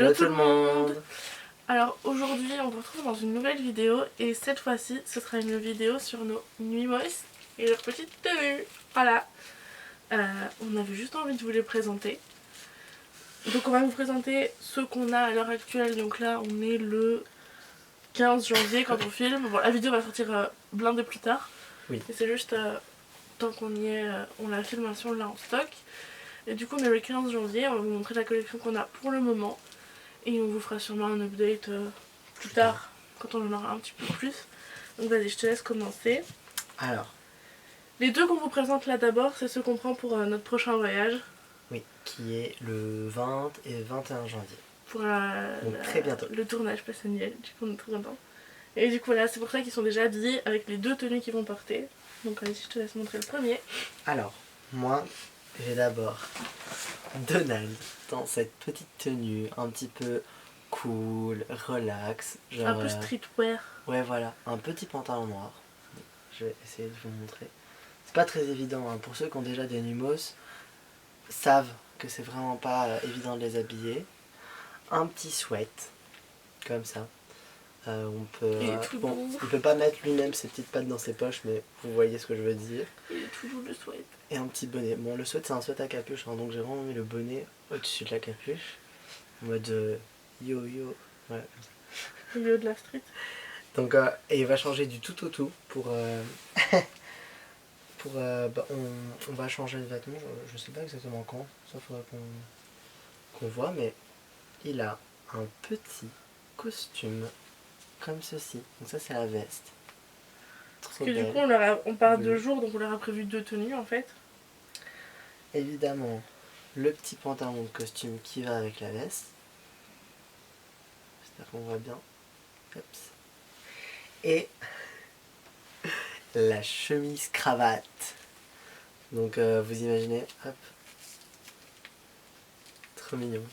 Hello tout le monde. Alors aujourd'hui on se retrouve dans une nouvelle vidéo et cette fois-ci ce sera une vidéo sur nos Nuimos et leurs petites tenues. Voilà, on avait juste envie de vous les présenter. Donc on va vous présenter ceux qu'on a à l'heure actuelle. Donc là on est le 15 janvier quand on filme. Bon, la vidéo va sortir blindée plus tard. Oui. Et c'est juste tant qu'on y est, on la filmation là en stock. Et du coup on est le 15 janvier, on va vous montrer la collection qu'on a pour le moment. Et on vous fera sûrement un update plus tard, quand on en aura un petit peu plus. Donc vas-y, je te laisse commencer. Alors, les deux qu'on vous présente là d'abord, c'est ceux qu'on prend pour notre prochain voyage. oui, qui est le 20 et 21 janvier. Pour Donc très bientôt. le tournage Passaniel, du coup on est trop contents. Et du coup voilà, c'est pour ça qu'ils sont déjà habillés avec les deux tenues qu'ils vont porter. Donc vas-y, je te laisse montrer le premier. Alors, moi, j'ai d'abord Donald dans cette petite tenue un petit peu cool, relax. Genre, Un peu streetwear. Ouais, voilà, un petit pantalon noir. Je vais essayer de vous montrer. C'est pas très évident, hein. Pour ceux qui ont déjà des Numos, savent que c'est vraiment pas évident de les habiller. Un petit sweat, comme ça. On peut, Il est tout doux. il peut pas mettre lui-même ses petites pattes dans ses poches, mais vous voyez ce que je veux dire. Il est tout doux le sweat. Et un petit bonnet. Bon, le sweat c'est un sweat à capuche, hein, donc j'ai vraiment mis le bonnet au-dessus de la capuche. En mode yo-yo. Ouais. Au milieu de la street. Donc, et il va changer du tout au tout pour... on va changer de vêtements, je sais pas exactement quand, ça faudrait qu'on voit, mais il a un petit costume comme ceci. Donc ça c'est la veste. Trop Parce que belle. du coup on part 2 jours, donc on leur a prévu 2 tenues en fait. Évidemment, le petit pantalon de costume qui va avec la veste. J'espère qu'on voit bien. Oups. Et la chemise cravate. Donc vous imaginez, hop. Trop mignon.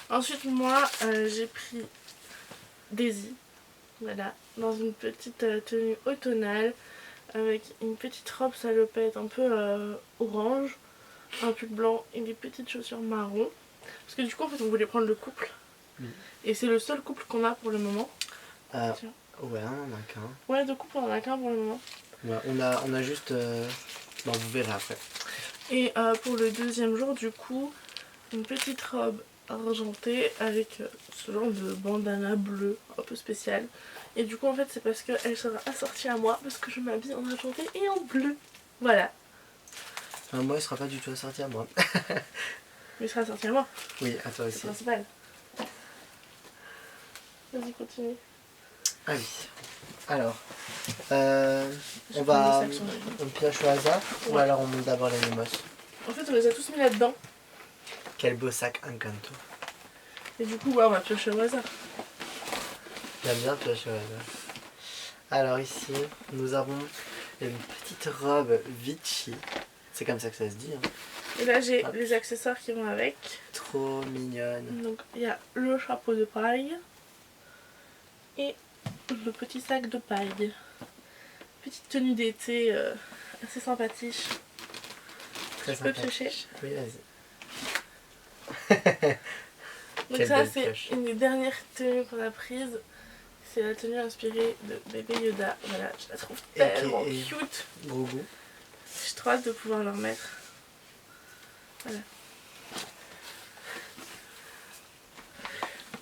Ensuite moi j'ai pris Daisy, voilà, dans une petite tenue automnale avec une petite robe salopette un peu orange, un pull blanc et des petites chaussures marron. Parce que du coup en fait on voulait prendre le couple. Et c'est le seul couple qu'on a pour le moment. Ouais, on en a qu'un. Ouais, de couple on en a qu'un pour le moment. Ouais, on a juste... Bon, vous verrez après. Et pour le deuxième jour du coup, une petite robe argentée avec ce genre de bandana bleu un peu spécial. Et du coup en fait c'est parce qu'elle sera assortie à moi parce que je m'habille en argenté et en bleu. Voilà. Enfin, moi il sera pas du tout assorti à moi. Mais il sera assorti à moi. Oui, à toi C'est aussi. le principal. Vas-y, continue. Ah oui. Alors, on pioche au hasard, ou Ouais. alors on monte d'abord les Numos. En fait on les a tous mis là-dedans. Quel beau sac Encanto. Et du coup ouais, on va piocher au hasard. J'aime bien piocher au hasard. Alors ici, nous avons une petite robe Vichy. C'est comme ça que ça se dit. Hein. Et là j'ai les accessoires qui vont avec. Trop mignonne. Donc il y a le chapeau de paille. Et le petit sac de paille. Petite tenue d'été assez sympathique. Très Je peux piocher. Oui, vas-y. Donc Quelle ça belle c'est pioche. une des dernières tenues qu'on a prises. C'est la tenue inspirée de bébé Yoda. Voilà, je la trouve tellement cute. Gros goût. J'ai trop hâte de pouvoir le remettre. Voilà.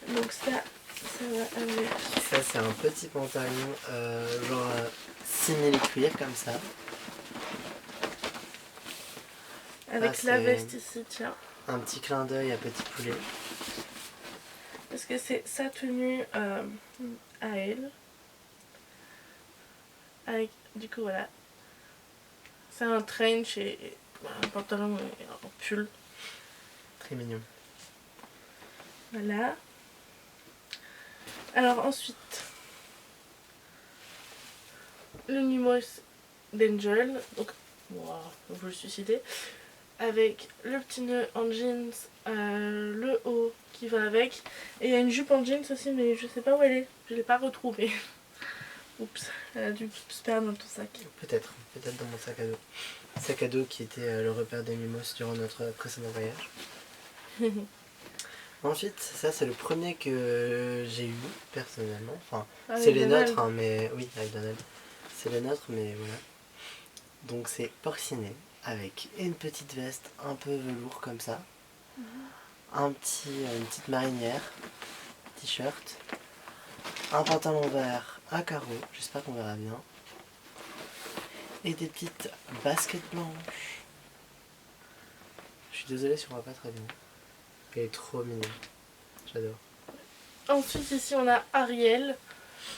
Donc ça va avec. Ça c'est un petit pantalon genre simili-cuir comme ça. Avec la veste ici, tiens. Un petit clin d'œil à Petit Poulet. Parce que c'est sa tenue à elle. Avec, du coup, voilà. C'est un trench et un pantalon et un pull. Très mignon. Voilà. Alors ensuite, le Numos d'Angel. Donc, wow, je le suis cité. Avec le petit nœud en jeans, le haut qui va avec. Et il y a une jupe en jeans aussi, mais je sais pas où elle est. Je l'ai pas retrouvée. Oups, elle a dû se perdre dans ton sac. Peut-être dans mon sac à dos. Sac à dos qui était le repère des Mimos durant notre précédent voyage. Ensuite, ça c'est le premier que j'ai eu personnellement. Enfin, Avec c'est les Donald. nôtres, hein, mais oui, avec Donald. C'est les nôtres, mais voilà. Donc c'est porciné avec une petite veste un peu velours comme ça, une petite marinière, t-shirt, un pantalon vert à carreaux, j'espère qu'on verra bien, et des petites baskets blanches. Je suis désolé si on voit pas très bien. Elle est trop mignonne, j'adore. Ensuite, ici, on a Ariel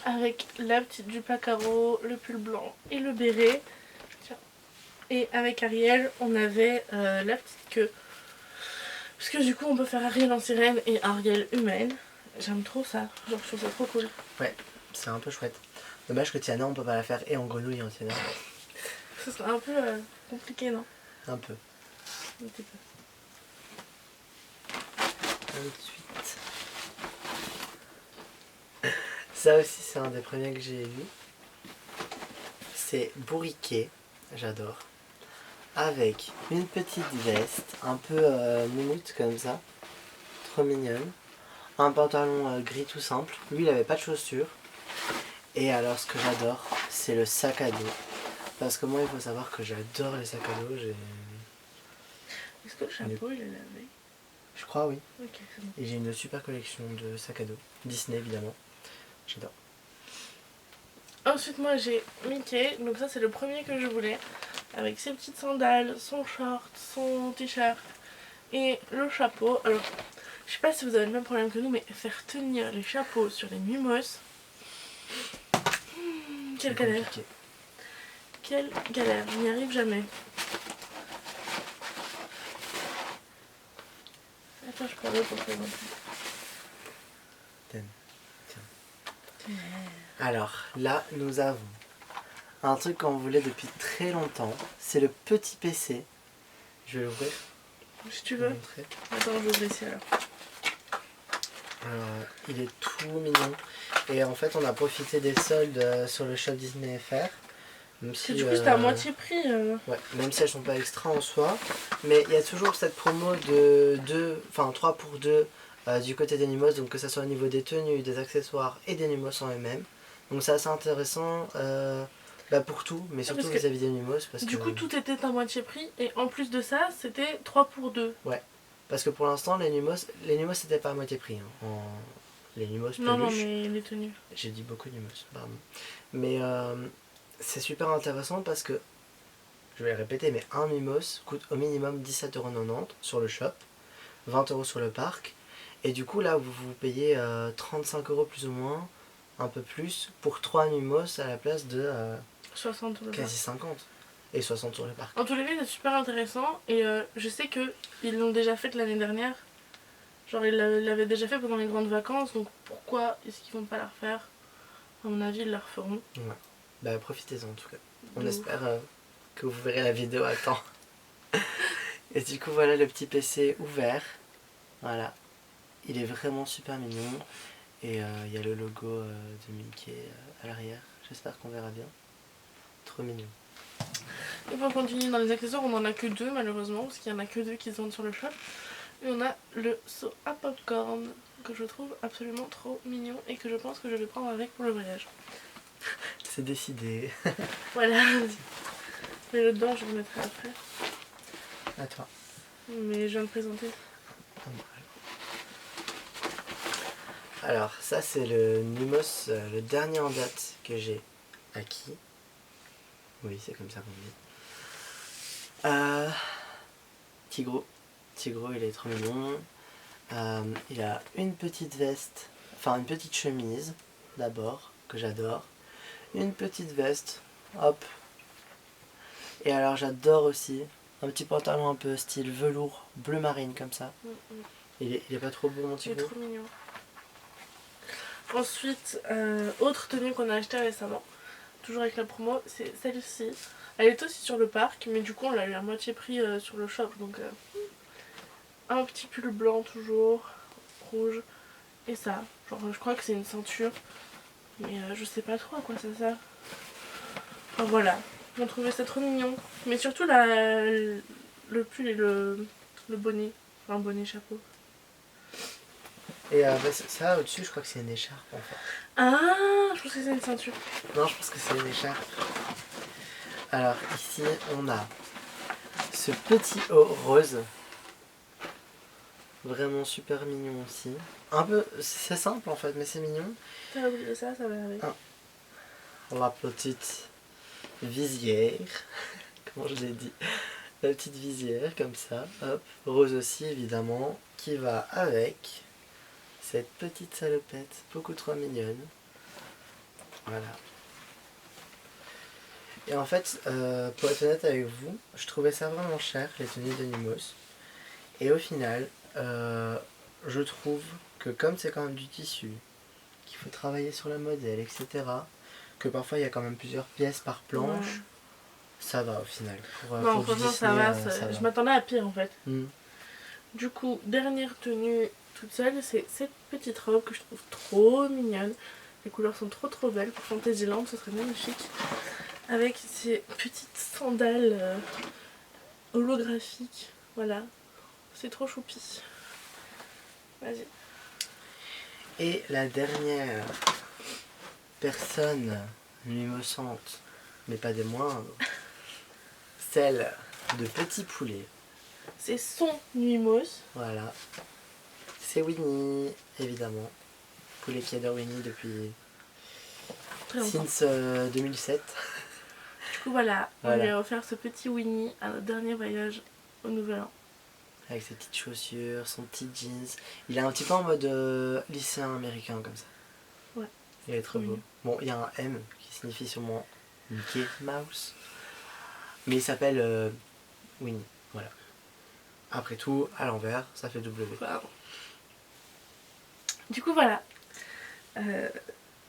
avec la petite jupe à carreaux, le pull blanc et le béret. Tiens. Et avec Ariel, on avait la petite queue. Parce que du coup, on peut faire Ariel en sirène et Ariel humaine. J'aime trop ça. Genre, je trouve ça trop cool. Ouais, c'est un peu chouette. Dommage que Tiana, on peut pas la faire et en grenouille et en Tiana. Ce serait un peu compliqué, non? Un peu. Un petit peu. Ensuite. Ça aussi, c'est un des premiers que j'ai eu. C'est bourriquet, j'adore. Avec une petite veste, un peu moumoute comme ça. Trop mignonne. Un pantalon gris tout simple. Lui, il avait pas de chaussures. Et alors, ce que j'adore, c'est le sac à dos. Parce que moi, il faut savoir que j'adore les sacs à dos. Est-ce que le chapeau, il est lavé? Je crois, oui. Ok, c'est bon. Et j'ai une super collection de sacs à dos. Disney, évidemment. J'adore. Ensuite, moi, j'ai Mickey. Donc ça, c'est le premier que je voulais. Avec ses petites sandales, son short, son t-shirt et le chapeau. Alors, je sais pas si vous avez le même problème que nous, mais faire tenir les chapeaux sur les Mimos, quelle galère. Compliqué. Quelle galère, je n'y arrive jamais. Attends, je prends l'autre pour présenter. Alors, là, nous avons un truc qu'on voulait depuis très longtemps. C'est le petit PC. Je vais l'ouvrir. Si tu pour vous veux. montrer. Attends, je vais ici alors. Alors, il est tout mignon. Et en fait, on a profité des soldes sur le shop Disney FR. Même Parce que si, du coup, c'était à moitié prix. ouais, même si elles sont pas extra en soi. Mais il y a toujours cette promo de 3 pour 2 du côté des Numos. Donc que ce soit au niveau des tenues, des accessoires et des Numos en eux-mêmes. Donc c'est assez intéressant pour tout, mais surtout parce que vis-à-vis des Numos. Du coup, tout était à moitié prix. Et en plus de ça, c'était 3 pour 2. Parce que pour l'instant, les Numos c'était pas à moitié prix. Hein. Les Numos Non, non, peluches. mais les tenues. J'ai dit beaucoup Numos, pardon. Mais c'est super intéressant parce que, je vais le répéter, mais un Numos coûte au minimum 17,90€ sur le shop, 20€ sur le parc. Et du coup, là, vous payez 35€ plus ou moins, un peu plus, pour 3 Numos à la place de 60 sur le quasi 50. Et 60 sur le parc. En tous les cas, c'est super intéressant. Et je sais qu'ils l'ont déjà fait l'année dernière. Genre, ils l'avaient déjà fait pendant les grandes vacances. Donc, pourquoi est-ce qu'ils vont pas la refaire? À mon avis, ils la referont. Ouais. Bah, profitez-en en tout cas. On Donc, espère que vous verrez la vidéo à temps. Et du coup, voilà le petit PC ouvert. Voilà. Il est vraiment super mignon. Et il y a le logo de Mickey à l'arrière. J'espère qu'on verra bien. Trop mignon. Et pour continuer dans les accessoires, on en a que 2 malheureusement. Parce qu'il y en a que 2 qui se vendent sur le shop. Et on a le seau à popcorn que je trouve absolument trop mignon. Et que je pense que je vais prendre avec pour le voyage. C'est décidé. Voilà. Mais le dedans, je le mettrai après. À toi. Mais je viens de présenter. Alors, ça c'est le Numos, le dernier en date que j'ai acquis. Oui, c'est comme ça qu'on dit. Tigro. Tigro, il est trop mignon. Il a une petite veste, enfin une petite chemise d'abord, que j'adore. Une petite veste, hop. Et alors j'adore aussi un petit pantalon un peu style velours, bleu marine comme ça. Il est pas trop beau mon Il est Tigro? trop mignon. Ensuite, autre tenue qu'on a acheté récemment, toujours avec la promo, c'est celle-ci. Elle est aussi sur le parc, mais du coup on l'a eu à moitié prix sur le shop. Donc un petit pull blanc toujours, rouge, et ça. Genre je crois que c'est une ceinture, mais je sais pas trop à quoi ça sert. Enfin voilà, on trouvait ça trop mignon. Mais surtout le pull et le bonnet, enfin bonnet chapeau. Et ça au-dessus, je crois que c'est une écharpe en fait. Ah, je pense que c'est une ceinture. Non, je pense que c'est une écharpe. Alors ici, on a ce petit haut rose. Vraiment super mignon aussi. Un peu, c'est simple en fait, mais c'est mignon. T'as oublié ça, ça va avec. La petite visière. Comment je l'ai dit? La petite visière comme ça. Hop. Rose aussi évidemment. Qui va avec cette petite salopette. Beaucoup trop mignonne. Voilà. Et en fait, pour être honnête avec vous, je trouvais ça vraiment cher, les tenues de Numos. Et au final, je trouve que comme c'est quand même du tissu, qu'il faut travailler sur le modèle, etc., que parfois il y a quand même plusieurs pièces par planche, Ouais. ça va au final. Non, pour du franchement, ça Disney, va. ça va. Je m'attendais à pire en fait. Mm. Du coup, dernière tenue toute seule, c'est cette petite robe que je trouve trop mignonne. Les couleurs sont trop belles. Pour Fantasyland, ce serait magnifique. Avec ces petites sandales holographiques. Voilà. C'est trop choupi. Vas-y. Et la dernière personne numosante, mais pas des moindres, celle de Petit Poulet. C'est son Nuimos. Voilà. C'est Winnie, évidemment. Poulet qui adore Winnie depuis Très longtemps. since 2007. Du coup, voilà. On Voilà. lui a offert ce petit Winnie à notre dernier voyage au Nouvel An. Avec ses petites chaussures, son petit jeans. Il est un petit peu en mode lycéen américain comme ça. Ouais. Il est trop beau. Mignon. Bon, il y a un M qui signifie sûrement Mickey Mouse. Mais il s'appelle Winnie. Voilà. Après tout, à l'envers, ça fait W. Wow. Du coup, voilà.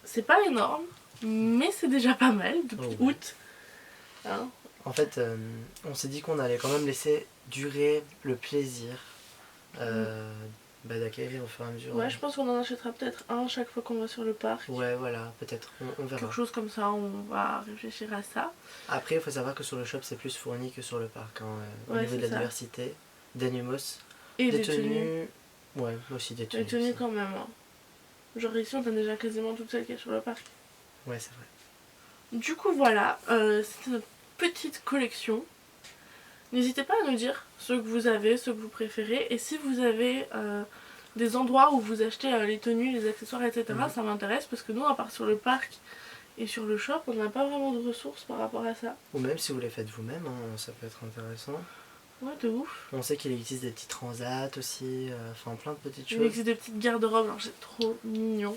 C'est pas énorme, mais c'est déjà pas mal depuis Oh, ouais. août. Hein. En fait, on s'est dit qu'on allait quand même laisser durer le plaisir d'acquérir au fur et à mesure. Ouais, je pense qu'on en achètera peut-être un chaque fois qu'on va sur le parc. Ouais, voilà, peut-être, on verra. Quelque chose comme ça, on va réfléchir à ça. Après, il faut savoir que sur le shop, c'est plus fourni que sur le parc. Hein, au Ouais, niveau de c'est la ça. diversité, d'animos, Et des des tenues. tenues. Ouais, aussi des tenues. Des tenues aussi. quand même. Hein. Genre ici, on a déjà quasiment toutes celles qu'il y a sur le parc. Ouais, c'est vrai. Du coup, voilà. C'était notre petite collection. N'hésitez pas à nous dire ce que vous avez, ce que vous préférez. Et si vous avez des endroits où vous achetez les tenues, les accessoires, etc., ça m'intéresse parce que nous, à part sur le parc et sur le shop, on n'a pas vraiment de ressources par rapport à ça. Ou même si vous les faites vous-même, hein, ça peut être intéressant. Ouais, de ouf. On sait qu'il existe des petits transats aussi, enfin plein de petites Il choses. existe des petites garde-robes, alors c'est trop mignon.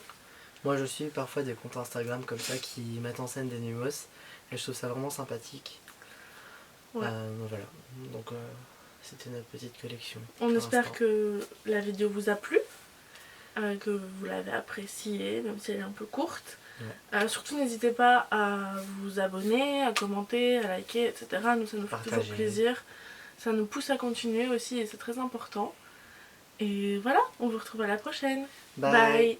Moi, je suis parfois des comptes Instagram comme ça qui mettent en scène des numos et je trouve ça vraiment sympathique. Ouais. Donc voilà. Donc c'était notre petite collection. On espère que la vidéo vous a plu, que vous l'avez appréciée, même si elle est un peu courte. Ouais. Surtout n'hésitez pas à vous abonner, à commenter, à liker, etc. Nous, ça nous fait toujours plaisir. Ça nous pousse à continuer aussi et c'est très important. Et voilà, on vous retrouve à la prochaine. Bye.